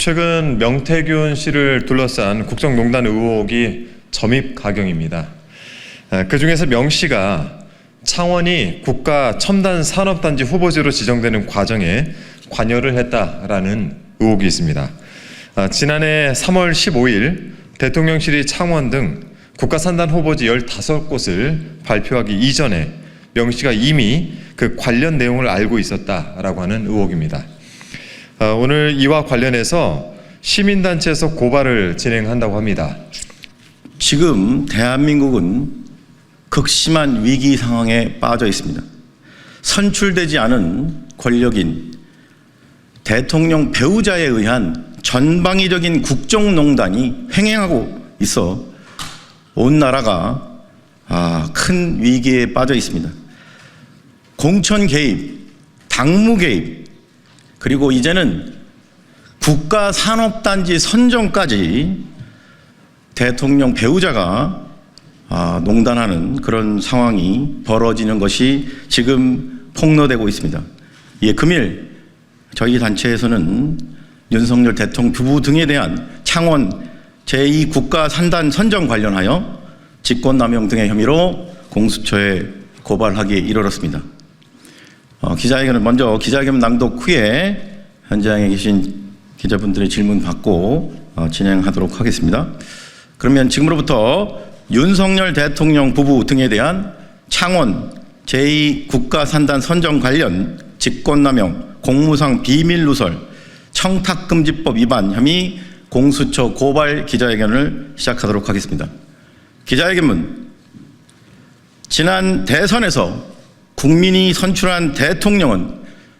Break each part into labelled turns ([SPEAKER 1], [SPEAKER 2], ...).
[SPEAKER 1] 최근 명태균 씨를 둘러싼 국정농단 의혹이 점입가경입니다. 그중에서 명 씨가 창원이 국가첨단산업단지 후보지로 지정되는 과정에 관여를 했다라는 의혹이 있습니다. 지난해 3월 15일 대통령실이 창원 등 국가산단 후보지 15곳을 발표하기 이전에 명 씨가 이미 그 관련 내용을 알고 있었다라고 하는 의혹입니다. 오늘 이와 관련해서 시민단체에서 고발을 진행한다고 합니다.
[SPEAKER 2] 지금 대한민국은 극심한 위기 상황에 빠져 있습니다. 선출되지 않은 권력인 대통령 배우자에 의한 전방위적인 국정농단이 횡행하고 있어 온 나라가 큰 위기에 빠져 있습니다. 공천 개입, 당무 개입, 그리고 이제는 국가산업단지 선정까지 대통령 배우자가 농단하는 그런 상황이 벌어지는 것이 지금 폭로되고 있습니다. 금일 저희 단체에서는 윤석열 대통령 부부 등에 대한 창원 제2국가산단 선정 관련하여 직권남용 등의 혐의로 공수처에 고발하기에 이르렀습니다. 기자회견을 먼저 기자회견 낭독 후에 현장에 계신 기자분들의 질문 받고 진행하도록 하겠습니다. 그러면 지금으로부터 윤석열 대통령 부부 등에 대한 창원 제2국가산단 선정 관련 직권남용, 공무상 비밀누설, 청탁금지법 위반 혐의 공수처 고발 기자회견을 시작하도록 하겠습니다. 기자회견문. 지난 대선에서 국민이 선출한 대통령은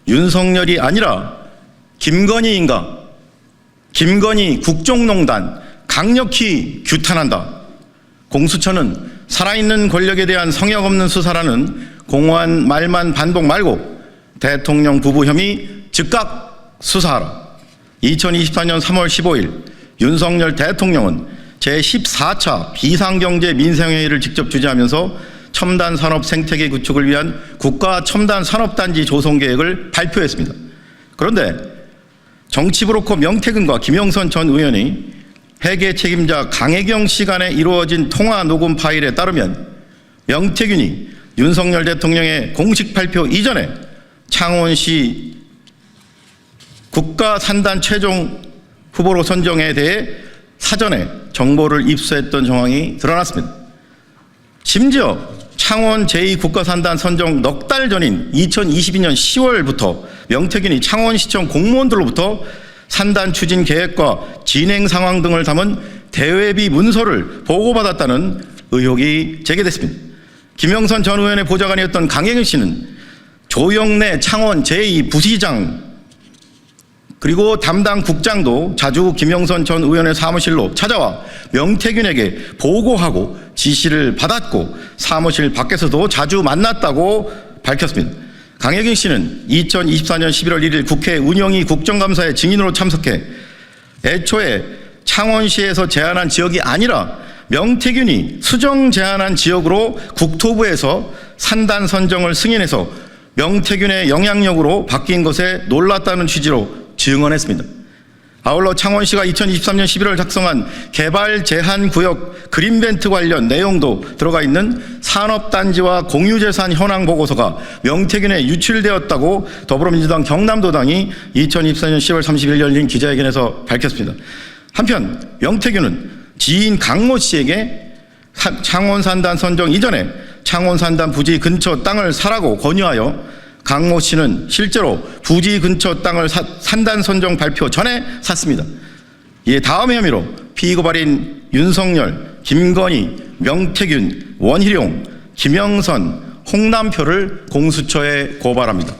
[SPEAKER 2] 윤석열이 아니라 김건희인가? 김건희 국정농단 강력히 규탄한다. 공수처는 살아있는 권력에 대한 성역 없는 수사라는 공허한 말만 반복 말고 대통령 부부 혐의 즉각 수사하라. 2024년 3월 15일 윤석열 대통령은 제14차 비상경제 민생회의를 직접 주재하면서 첨단 산업 생태계 구축을 위한 국가 첨단 산업단지 조성 계획을 발표했습니다. 그런데 정치 브로커 명태균과 김영선 전 의원이 회계 책임자 강혜경 씨 간에 이루어진 통화 녹음 파일에 따르면 명태균이 윤석열 대통령의 공식 발표 이전에 창원시 국가산단 최종 후보로 선정에 대해 사전에 정보를 입수했던 정황이 드러났습니다. 심지어 창원 제2국가산단 선정 넉 달 전인 2022년 10월부터 명태균이 창원시청 공무원들로부터 산단 추진 계획과 진행 상황 등을 담은 대외비 문서를 보고받았다는 의혹이 제기됐습니다. 김영선 전 의원의 보좌관이었던 강혜경 씨는 조영래 창원 제2부시장 그리고 담당 국장도 자주 김영선 전 의원의 사무실로 찾아와 명태균에게 보고하고 지시를 받았고 사무실 밖에서도 자주 만났다고 밝혔습니다. 강혜경 씨는 2024년 11월 1일 국회 운영위 국정감사에 증인으로 참석해 애초에 창원시에서 제안한 지역이 아니라 명태균이 수정 제안한 지역으로 국토부에서 산단 선정을 승인해서 명태균의 영향력으로 바뀐 것에 놀랐다는 취지로 증언했습니다. 아울러 창원시가 2023년 11월 작성한 개발 제한 구역 그린벨트 관련 내용도 들어가 있는 산업단지와 공유재산 현황 보고서가 명태균에 유출되었다고 더불어민주당 경남도당이 2024년 10월 30일 열린 기자회견에서 밝혔습니다. 한편 명태균은 지인 강모 씨에게 창원산단 선정 이전에 창원산단 부지 근처 땅을 사라고 권유하여 강모 씨는 실제로 부지 근처 땅을 산단 선정 발표 전에 샀습니다. 이에 다음 혐의로 피고발인 윤석열, 김건희, 명태균, 원희룡, 김영선, 홍남표를 공수처에 고발합니다.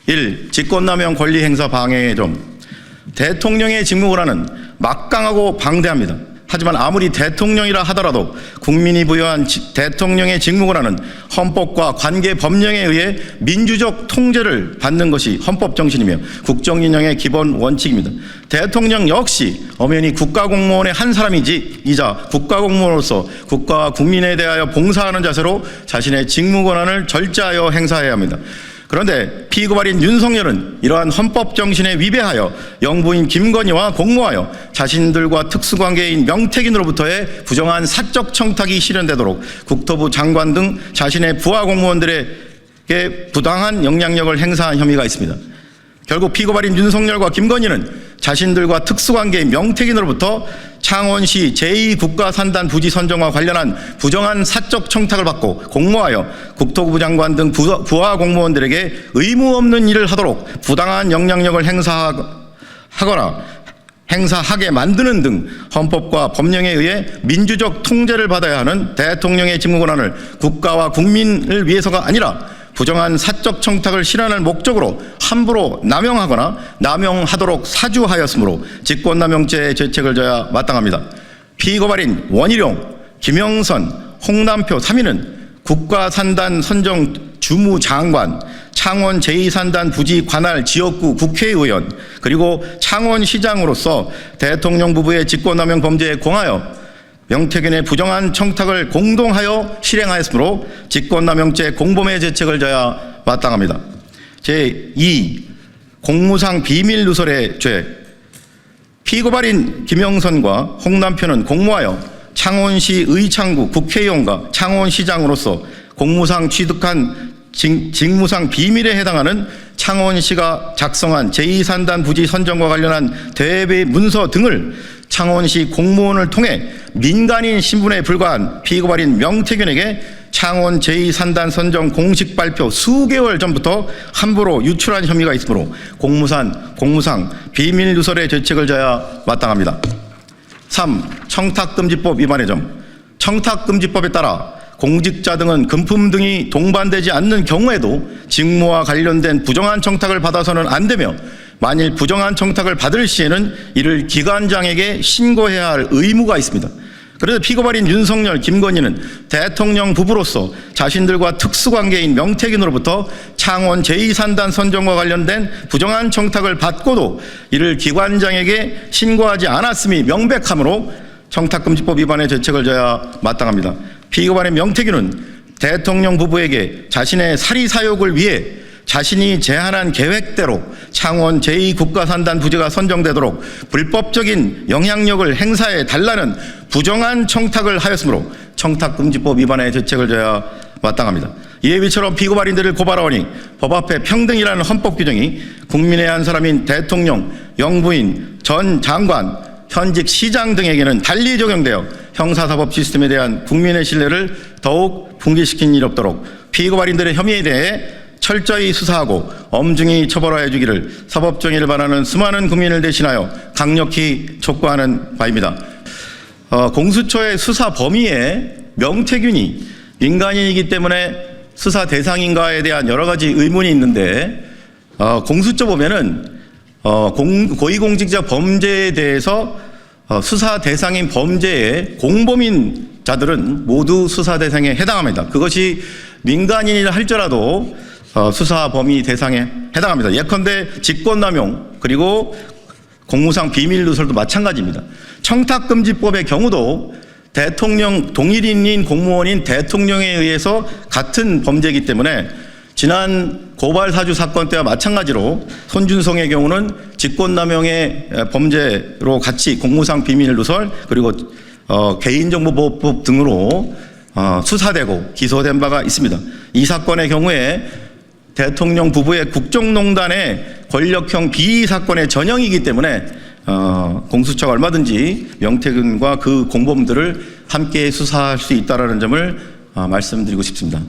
[SPEAKER 2] 1. 직권남용 권리행사 방해의 점. 대통령의 직무권한은 막강하고 방대합니다. 하지만 아무리 대통령이라 하더라도 국민이 부여한 대통령의 직무권한은 헌법과 관계 법령에 의해 민주적 통제를 받는 것이 헌법 정신이며 국정운영의 기본 원칙입니다. 대통령 역시 엄연히 국가공무원의 한 사람이자 국가공무원으로서 국가와 국민에 대하여 봉사하는 자세로 자신의 직무권한을 절제하여 행사해야 합니다. 그런데 피고발인 윤석열은 이러한 헌법 정신에 위배하여 영부인 김건희와 공모하여 자신들과 특수관계인 명태균으로부터의 부정한 사적 청탁이 실현되도록 국토부 장관 등 자신의 부하 공무원들에게 부당한 영향력을 행사한 혐의가 있습니다. 결국 피고발인 윤석열과 김건희는 자신들과 특수관계인 명태균으로부터 창원시 제2국가산단 부지 선정과 관련한 부정한 사적 청탁을 받고 공모하여 국토부 장관 등 부하 공무원들에게 의무 없는 일을 하도록 부당한 영향력을 행사하게 만드는 등 헌법과 법령에 의해 민주적 통제를 받아야 하는 대통령의 직무 권한을 국가와 국민을 위해서가 아니라 부정한 사적 청탁을 실현할 목적으로 함부로 남용하거나 남용하도록 사주하였으므로 직권남용죄의 죄책을 져야 마땅합니다. 피고발인 원희룡, 김영선, 홍남표 3인은 국가산단 선정 주무장관, 창원 제2산단 부지 관할 지역구 국회의원, 그리고 창원시장으로서 대통령 부부의 직권남용 범죄에 공하여 명태균의 부정한 청탁을 공동하여 실행하였으므로 직권남용죄 공범의 죄책을 져야 마땅합니다. 제2. 공무상 비밀누설의 죄. 피고발인 김영선과 홍남표는 공모하여 창원시 의창구 국회의원과 창원시장으로서 공무상 취득한 직무상 비밀에 해당하는 창원시가 작성한 제2산단 부지 선정과 관련한 대외 문서 등을 창원시 공무원을 통해 민간인 신분에 불과한 피고발인 명태균에게 창원 제2산단 선정 공식 발표 수개월 전부터 함부로 유출한 혐의가 있으므로 공무상 비밀누설의 죄책을 져야 마땅합니다. 3. 청탁금지법 위반의 점. 청탁금지법에 따라 공직자 등은 금품 등이 동반되지 않는 경우에도 직무와 관련된 부정한 청탁을 받아서는 안 되며 만일 부정한 청탁을 받을 시에는 이를 기관장에게 신고해야 할 의무가 있습니다. 그래서 피고발인 윤석열, 김건희는 대통령 부부로서 자신들과 특수관계인 명태균으로부터 창원 제2산단 선정과 관련된 부정한 청탁을 받고도 이를 기관장에게 신고하지 않았음이 명백하므로 청탁금지법 위반의 죄책을 져야 마땅합니다. 피고발인 명태균은 대통령 부부에게 자신의 사리사욕을 위해 자신이 제안한 계획대로 창원 제2국가산단 부지가 선정되도록 불법적인 영향력을 행사해 달라는 부정한 청탁을 하였으므로 청탁금지법 위반의 죄책을 져야 마땅합니다. 이에 비처럼 피고발인들을 고발하오니 법 앞에 평등이라는 헌법 규정이 국민의 한 사람인 대통령, 영부인, 전 장관, 현직 시장 등에게는 달리 적용되어 형사사법 시스템에 대한 국민의 신뢰를 더욱 붕괴시킨 일 없도록 피고발인들의 혐의에 대해 철저히 수사하고 엄중히 처벌하여 주기를 사법정의를 바라는 수많은 국민을 대신하여 강력히 촉구하는 바입니다. 공수처의 수사 범위에 명태균이 민간인이기 때문에 수사 대상인가에 대한 여러 가지 의문이 있는데 공수처 보면은 고위공직자 범죄에 대해서 수사 대상인 범죄의 공범인자들은 모두 수사 대상에 해당합니다. 그것이 민간인이라 할지라도 수사 범위 대상에 해당합니다. 예컨대 직권남용 그리고 공무상 비밀누설도 마찬가지입니다. 청탁금지법의 경우도 대통령 동일인인 공무원인 대통령에 의해서 같은 범죄이기 때문에 지난 고발사주 사건 때와 마찬가지로 손준성의 경우는 직권남용의 범죄로 같이 공무상 비밀누설 그리고 개인정보보호법 등으로 수사되고 기소된 바가 있습니다. 이 사건의 경우에 대통령 부부의 국정농단의 권력형 비위 사건의 전형이기 때문에 공수처가 얼마든지 명태균과 그 공범들을 함께 수사할 수 있다는 점을 말씀드리고 싶습니다.